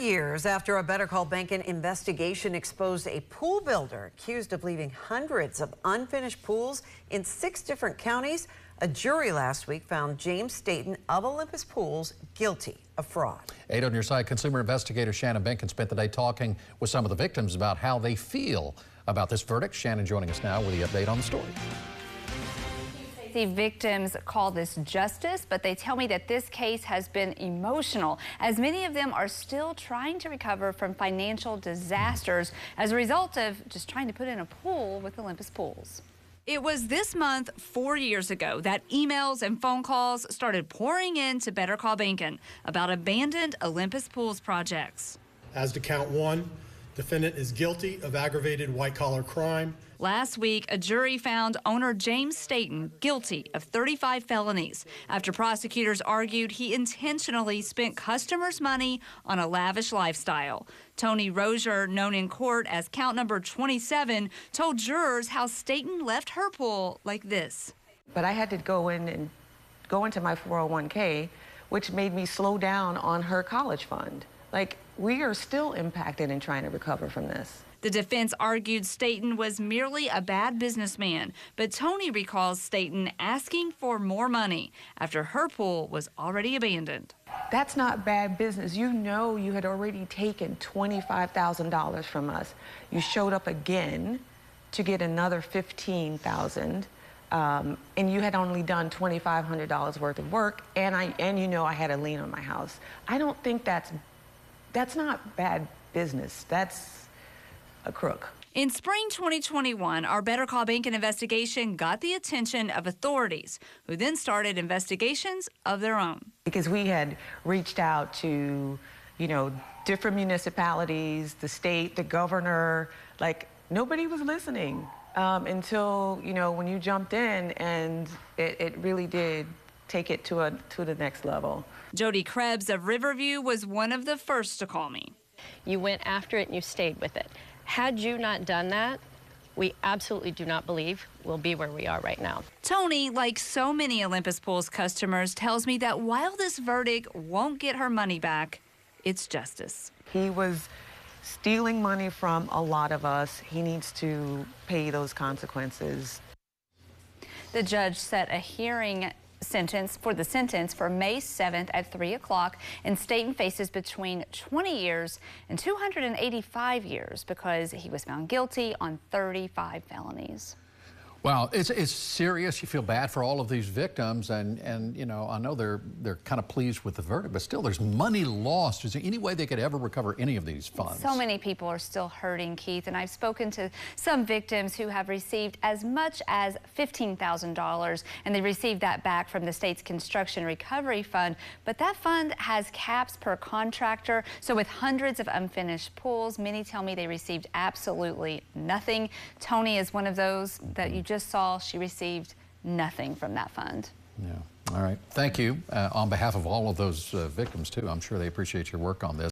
years after a Better Call Bankin investigation exposed a pool builder accused of leaving hundreds of unfinished pools in 6 different counties, a jury last week found James Staten of Olympus Pools guilty of fraud. 8 on your side, consumer investigator Shannon Benkin spent the day talking with some of the victims about how they feel about this verdict. Shannon joining us now with the update on the story. The victims call this justice, but they tell me that this case has been emotional, as many of them are still trying to recover from financial disasters as a result of just trying to put in a pool with Olympus Pools. It was this month 4 years ago that emails and phone calls started pouring in to Better Call Bankin about abandoned Olympus Pools projects. As to count 1, defendant is guilty of aggravated white-collar crime. Last week, a jury found owner James Staten guilty of 35 felonies after prosecutors argued he intentionally spent customers' money on a lavish lifestyle. Tony Rozier, known in court as count number 27, told jurors how Staten left her pool like this. But I had to go into my 401k, which made me slow down on her college fund. Like, we are still impacted and trying to recover from this. The defense argued Staten was merely a bad businessman, but Tony recalls Staten asking for more money after her pool was already abandoned. That's not bad business. You know you had already taken $25,000 from us. You showed up again to get another $15,000, and you had only done $2,500 worth of work, and you know I had a lien on my house. I don't think that's not bad business. That's a crook. In spring 2021, our Better Call Bankin investigation got the attention of authorities, who then started investigations of their own. Because we had reached out to, different municipalities, the state, the governor, like nobody was listening until, when you jumped in, and it really did take it to the next level. Jody Krebs of Riverview was one of the first to call me. You went after it and you stayed with it. Had you not done that, we absolutely do not believe we'll be where we are right now. Tony, like so many Olympus Pools customers, tells me that while this verdict won't get her money back, it's justice. He was stealing money from a lot of us. He needs to pay those consequences. The judge set a hearing sentence for May 7th at 3 o'clock, and Staten faces between 20 years and 285 years because he was found guilty on 35 felonies. Well, it's serious. You feel bad for all of these victims, and I know they're kind of pleased with the verdict, but still there's money lost. Is there any way they could ever recover any of these funds? So many people are still hurting, Keith, and I've spoken to some victims who have received as much as $15,000, and they received that back from the state's construction recovery fund, but that fund has caps per contractor, so with hundreds of unfinished pools, many tell me they received absolutely nothing. Tony is one of those that you just saw. She received nothing from that fund. Yeah. All right. Thank you on behalf of all of those victims, too. I'm sure they appreciate your work on this.